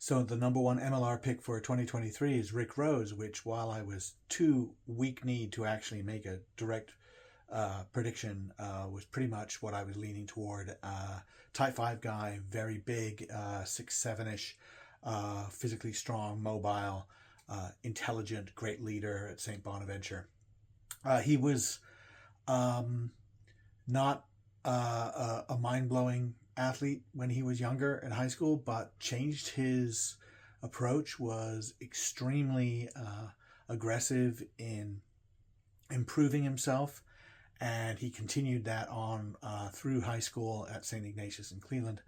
So the number one MLR pick for 2023 is Rick Rose, which while I was too weak-kneed to actually make a direct prediction, was pretty much what I was leaning toward. Type 5 guy, very big, 6'7"-ish, physically strong, mobile, intelligent, great leader at St. Bonaventure. He was not a mind-blowing athlete when he was younger in high school, but changed his approach, was extremely aggressive in improving himself, and he continued that on through high school at St. Ignatius in Cleveland,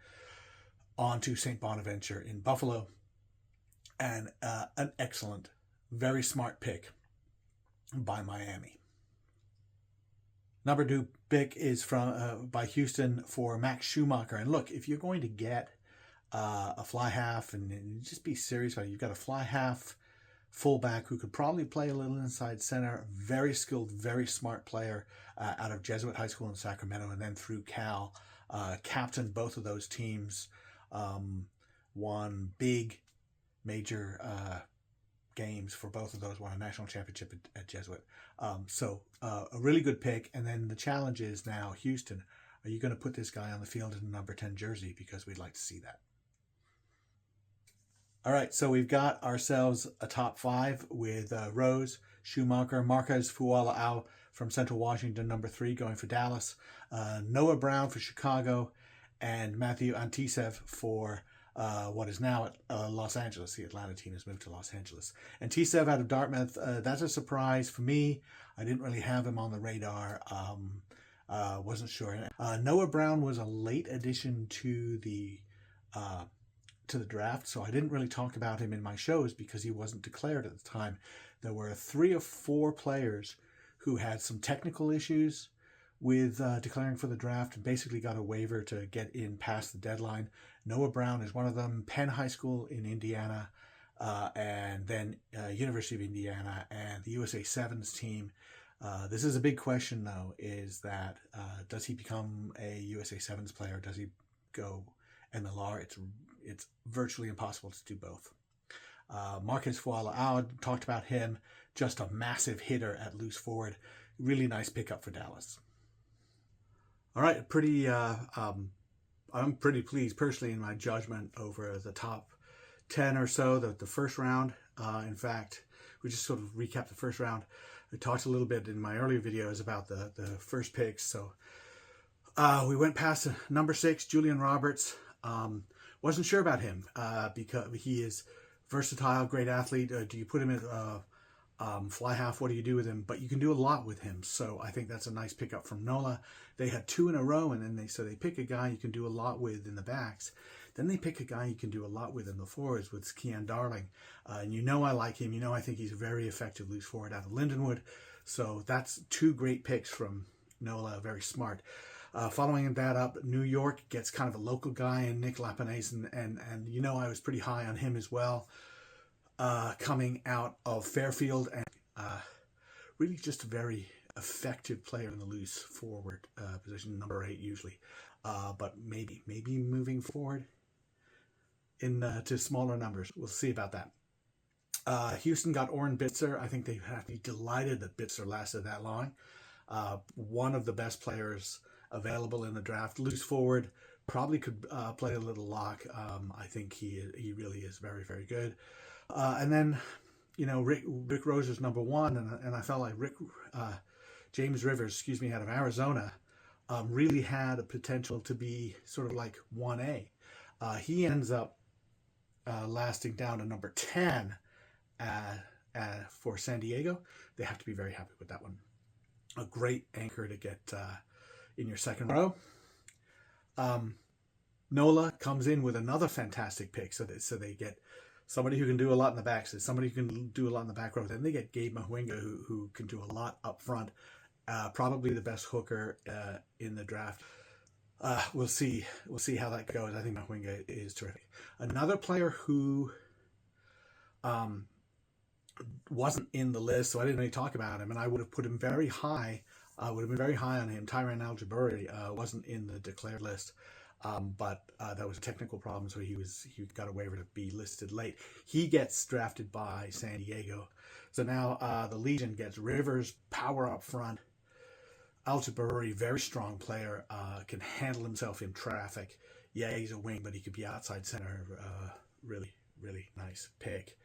on to St. Bonaventure in Buffalo, and an excellent, very smart pick by Miami. Number 2 pick is from by Houston for Max Schumacher. And look, if you're going to get a fly half, and just be serious about it, you've got a fly half fullback who could probably play a little inside center, very skilled, very smart player out of Jesuit High School in Sacramento, and then through Cal, captained both of those teams, won big major games for both of those, won a national championship at Jesuit. So a really good pick. And then the challenge is now, Houston, are you going to put this guy on the field in a number 10 jersey? Because we'd like to see that. All right, so we've got ourselves a top 5 with Rose, Schumacher, Marquez Fuala'au from Central Washington, number 3, going for Dallas, Noah Brown for Chicago, and Matthew Antisev for what is now Los Angeles. The Atlanta team has moved to Los Angeles. And Antisev out of Dartmouth, that's a surprise for me. I didn't really have him on the radar. Wasn't sure. Noah Brown was a late addition to the draft, so I didn't really talk about him in my shows because he wasn't declared at the time. There were 3 or 4 players who had some technical issues with declaring for the draft and basically got a waiver to get in past the deadline. Noah Brown is one of them. Penn High School in Indiana, and then University of Indiana, and the USA Sevens team. This is a big question, though, is that does he become a USA Sevens player? Does he go MLR? It's virtually impossible to do both. Marquez Fuala'au, talked about him, just a massive hitter at loose forward. Really nice pickup for Dallas. All right, I'm pretty pleased personally in my judgment over the top 10 or so, the first round. In fact, we just sort of recap the first round. I talked a little bit in my earlier videos about the first picks. So we went past number 6, Julian Roberts. Wasn't sure about him because he is versatile, great athlete. Do you put him in fly half? What do you do with him? But you can do a lot with him. So I think that's a nice pickup from NOLA. They had 2 in a row, and then they pick a guy you can do a lot with in the backs. Then they pick a guy you can do a lot with in the forwards with Kean Darling. And you know I like him. You know I think he's a very effective loose forward out of Lindenwood. So that's 2 great picks from NOLA, very smart. Following that up, New York gets kind of a local guy in Nick Lapanese, and you know I was pretty high on him as well. Coming out of Fairfield, and really just a very effective player in the loose forward position, number 8 usually. But maybe moving forward to smaller numbers. We'll see about that. Houston got Oren Bitzer. I think they have to be delighted that Bitzer lasted that long. One of the best players available in the draft. Loose forward, probably could play a little lock. I think he really is very, very good. And then, you know, Rick Rose is number 1, and I felt like James Rivers, out of Arizona, really had a potential to be sort of like 1A. He ends up lasting down to number 10 for San Diego. They have to be very happy with that one. A great anchor to get in your second row. NOLA comes in with another fantastic pick, so they get somebody who can do a lot in the back, so somebody who can do a lot in the back row. Then they get Gabe Mahwinga, who can do a lot up front. Probably the best hooker in the draft. We'll see how that goes. I think Mahwinga is terrific. Another player who wasn't in the list, so I didn't really talk about him, and I would have put him very high. I would have been very high on him. Tyran Al-Jabari wasn't in the declared list. But that was a technical problem, so he got a waiver to be listed late. He gets drafted by San Diego. So now the Legion gets Rivers, power up front. Altaburi, very strong player, can handle himself in traffic. Yeah, he's a wing, but he could be outside center. Really, really nice pick.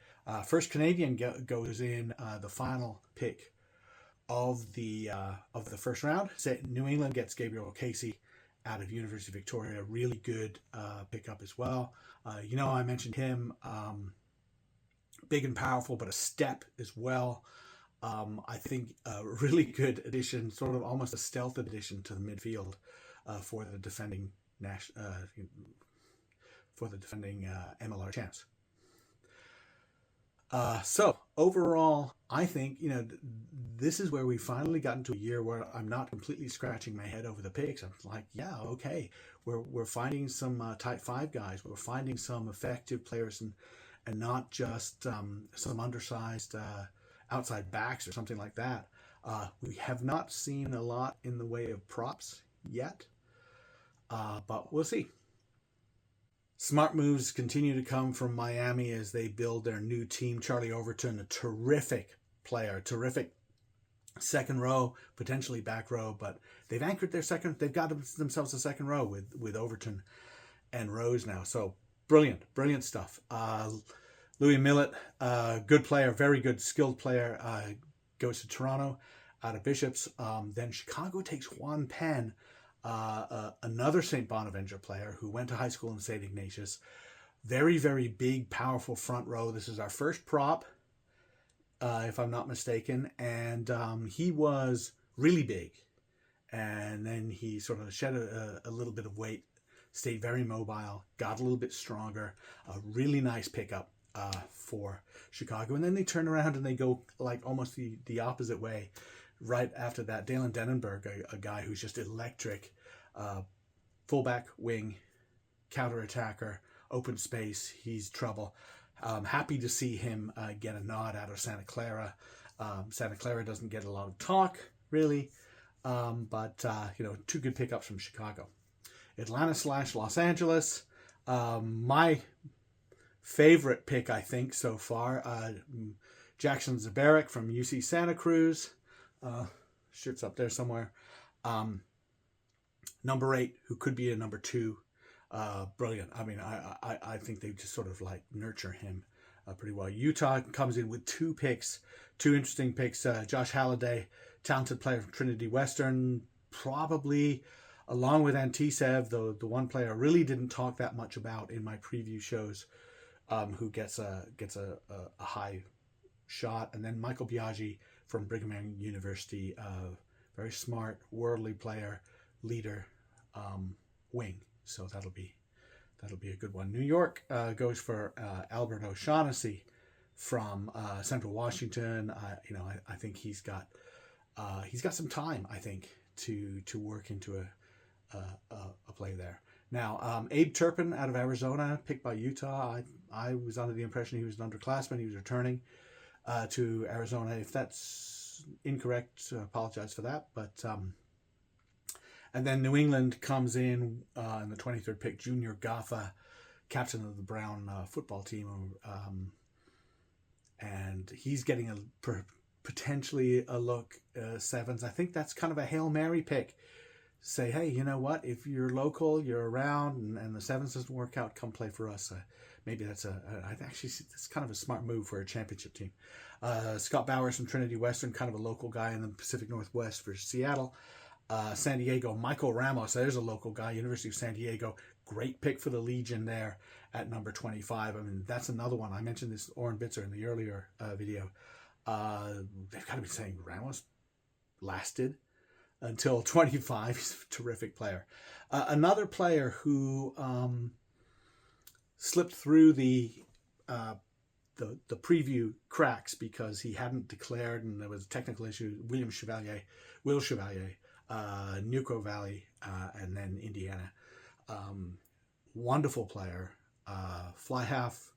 First Canadian goes in the final pick of the first round. New England gets Gabriel Casey out of University of Victoria. Really good pickup as well. I mentioned him. Big and powerful, but a step as well. I think a really good addition, sort of almost a stealth addition to the midfield for the defending MLR champs. So overall, I think this is where we finally got into a year where I'm not completely scratching my head over the picks. I'm like, yeah, okay, we're finding some type 5 guys. We're finding some effective players and not just some undersized outside backs or something like that. We have not seen a lot in the way of props yet, but we'll see. Smart moves continue to come from Miami as they build their new team. Charlie Overton, a terrific player, terrific second row, potentially back row, but they've anchored their second. They've got themselves a second row with Overton and Rose now. So brilliant stuff. Louis Millett, good player, very good, skilled player, goes to Toronto out of Bishops. Then Chicago takes Juan Penn, another St. Bonaventure player who went to high school in St. Ignatius. Very, very big, powerful front row. This is our first prop, if I'm not mistaken. And he was really big. And then he sort of shed a little bit of weight, stayed very mobile, got a little bit stronger. A really nice pickup for Chicago. And then they turn around and they go like almost the opposite way. Right after that, Dalen Denenberg, a guy who's just electric, fullback, wing, counterattacker, open space. He's trouble. Happy to see him get a nod out of Santa Clara. Santa Clara doesn't get a lot of talk, really, but two good pickups from Chicago. Atlanta/Los Angeles. My favorite pick, I think, so far. Jackson Zabarek from UC Santa Cruz. Shirt's up there somewhere. Number 8, who could be a number 2. Brilliant. I mean, I think they just sort of like nurture him pretty well. Utah comes in with 2 interesting picks. Josh Halliday, talented player from Trinity Western, probably along with Antisev, the one player I really didn't talk that much about in my preview shows, who gets a high shot. And then Michael Biaggi from Brigham Young University, very smart, worldly player, leader, wing. So that'll be a good one. New York goes for Albert O'Shaughnessy from Central Washington. I think he's got some time, I think, to work into a play there. Now, Abe Turpin out of Arizona, picked by Utah. I was under the impression he was an underclassman. He was returning to Arizona. If that's incorrect, apologize for that. But and then New England comes in the 23rd pick, Junior Gaffa, captain of the Brown football team, and he's getting potentially a look sevens. I think that's kind of a Hail Mary pick. Say, hey, you know what? If you're local, you're around, and the sevens doesn't work out, come play for us. Maybe that's it's kind of a smart move for a championship team. Scott Bowers from Trinity Western, kind of a local guy in the Pacific Northwest for Seattle. San Diego, Michael Ramos, there's a local guy, University of San Diego. Great pick for the Legion there at number 25. I mean, that's another one. I mentioned this Oren Bitzer in the earlier video. They've got to be saying Ramos lasted until 25. He's a terrific player. Another player who slipped through the preview cracks because he hadn't declared and there was a technical issue. Will Chevalier, Nuco Valley, and then Indiana. Wonderful player. Fly half,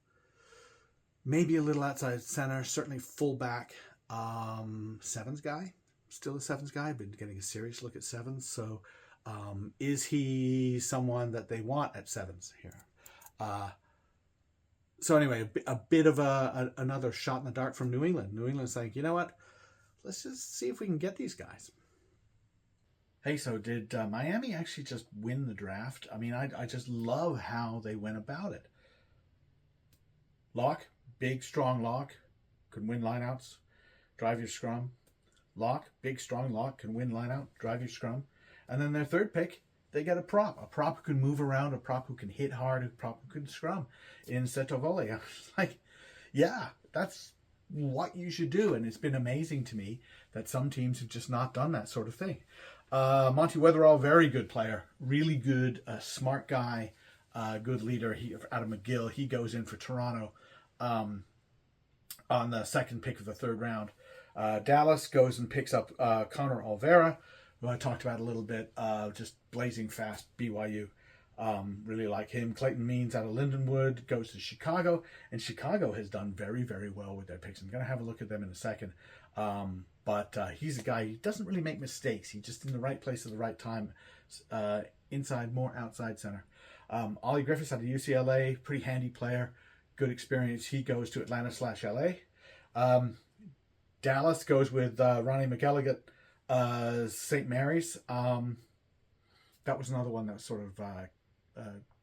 maybe a little outside center, certainly fullback. Sevens guy. Still a sevens guy. Been getting a serious look at sevens. So Is he someone that they want at sevens here? So anyway, a bit of another shot in the dark from New England. New England's like, you know what? Let's just see if we can get these guys. Hey, so did Miami actually just win the draft? I mean, I just love how they went about it. Lock, big, strong lock, can win lineouts, drive your scrum. Lock, big, strong lock, can win lineout, drive your scrum. And then their third pick, they get a prop who can move around, a prop who can hit hard, a prop who can scrum in Setovole. I was like, yeah, that's what you should do. And it's been amazing to me that some teams have just not done that sort of thing. Monty Weatherall, very good player, really good, smart guy, good leader. Out of McGill, he goes in for Toronto on the second pick of the third round. Dallas goes and picks up Connor Olvera, who I talked about a little bit, just blazing fast, BYU. Really like him. Clayton Means out of Lindenwood goes to Chicago, and Chicago has done very, very well with their picks. I'm going to have a look at them in a second. But he's a guy who doesn't really make mistakes. He's just in the right place at the right time, inside, more outside center. Ollie Griffiths out of UCLA, pretty handy player, good experience. He goes to Atlanta/LA. Dallas goes with Ronnie McElligott, St. Mary's. That was another one that sort of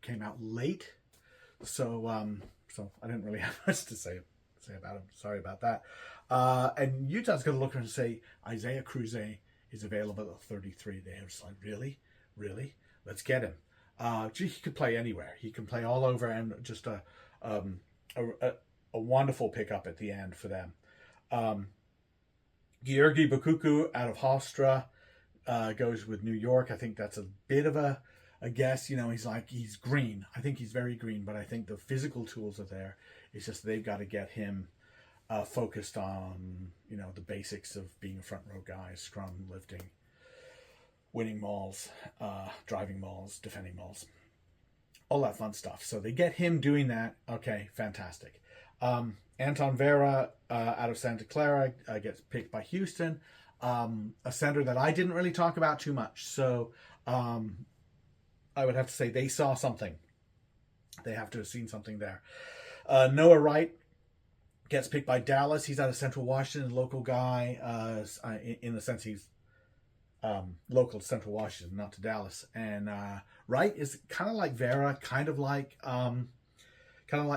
came out late, so I didn't really have much to say about him. Sorry about that. And Utah's going to look and say Isaiah Cruz is available at 33. They're just like, really, let's get him. He could play anywhere. He can play all over, and just a wonderful pickup at the end for them. Georgi Bukuku out of Hofstra goes with New York. I think that's a bit of a guess. You know, he's green. I think he's very green, but I think the physical tools are there. It's just they've got to get him focused on, you know, the basics of being a front row guy, scrum, lifting, winning mauls, driving mauls, defending mauls, all that fun stuff. So they get him doing that. Okay, fantastic. Anton Vera out of Santa Clara gets picked by Houston, a center that I didn't really talk about too much. So I would have to say they saw something. They have to have seen something there. Noah Wright gets picked by Dallas. He's out of Central Washington, local guy, in the sense he's local to Central Washington, not to Dallas. And Wright is kind of like Vera, kind of like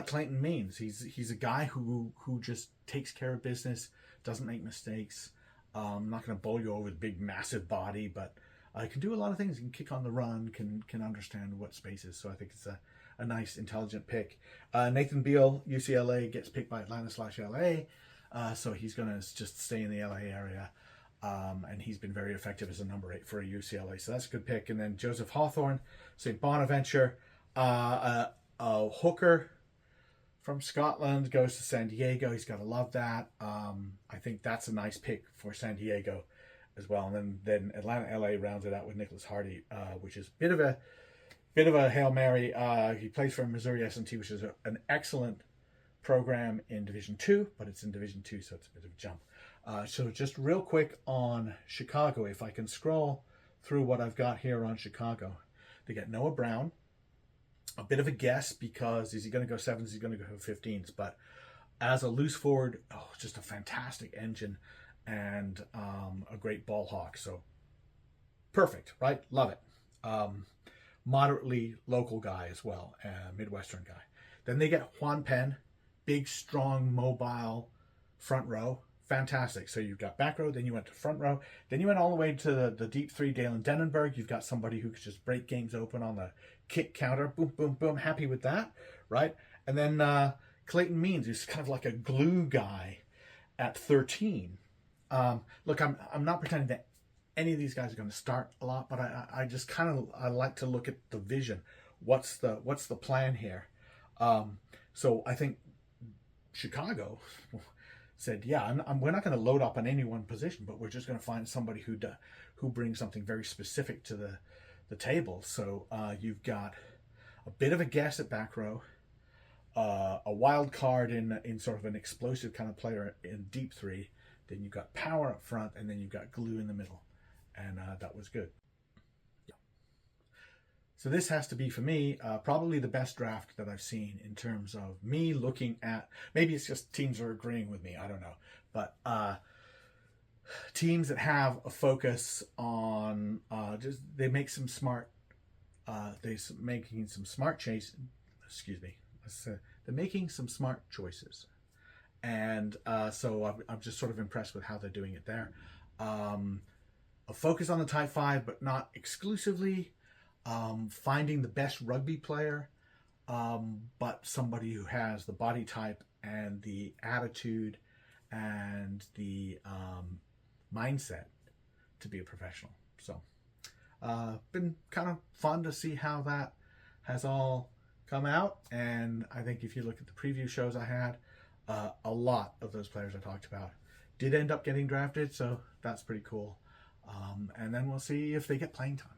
Clayton Means. He's a guy who just takes care of business, doesn't make mistakes. I'm not going to bowl you over with a big, massive body, but can do a lot of things. He can kick on the run, can understand what space is. So I think it's a nice, intelligent pick. Nathan Beal, UCLA, gets picked by Atlanta/LA. So he's going to just stay in the LA area. And he's been very effective as a number 8 for UCLA. So that's a good pick. And then Joseph Hawthorne, St. Bonaventure, a hooker from Scotland, goes to San Diego. He's got to love that. I think that's a nice pick for San Diego as well. And then Atlanta/LA rounds it out with Nicholas Hardy, which is a bit of a Hail Mary. He plays for Missouri S&T, which is an excellent program in Division 2, but it's in Division 2, so it's a bit of a jump. So just real quick on Chicago, if I can scroll through what I've got here on Chicago. They get Noah Brown. A bit of a guess, because is he going to go 7s? Is he going to go 15s? But as a loose forward, just a fantastic engine and a great ball hawk. So perfect, right? Love it. Moderately local guy as well, Midwestern guy. Then they get Juan Penn, big, strong, mobile front row. Fantastic. So you've got back row, then you went to front row, then you went all the way to the deep 3, Dalen Denenberg. You've got somebody who could just break games open on the kick counter. Boom, boom, boom. Happy with that, right? And then Clayton Means, who's kind of like a glue guy at 13. Look, I'm not pretending that any of these guys are going to start a lot, but I just I like to look at the vision. What's the plan here? So I think Chicago said, yeah, we're not going to load up on any one position, but we're just going to find somebody who brings something very specific to the table. So you've got a bit of a guess at back row, a wild card in sort of an explosive kind of player in deep 3. Then you've got power up front, and then you've got glue in the middle. And that was good. So this has to be, for me, probably the best draft that I've seen in terms of me looking at, maybe it's just teams are agreeing with me, I don't know. But teams that have a focus on, they make some smart, they're making some smart they're making some smart choices. And so I'm just sort of impressed with how they're doing it there. A focus on the Type 5, but not exclusively. Finding the best rugby player, but somebody who has the body type and the attitude and the mindset to be a professional. So been kind of fun to see how that has all come out. And I think if you look at the preview shows I had, a lot of those players I talked about did end up getting drafted, so that's pretty cool. And then we'll see if they get playing time.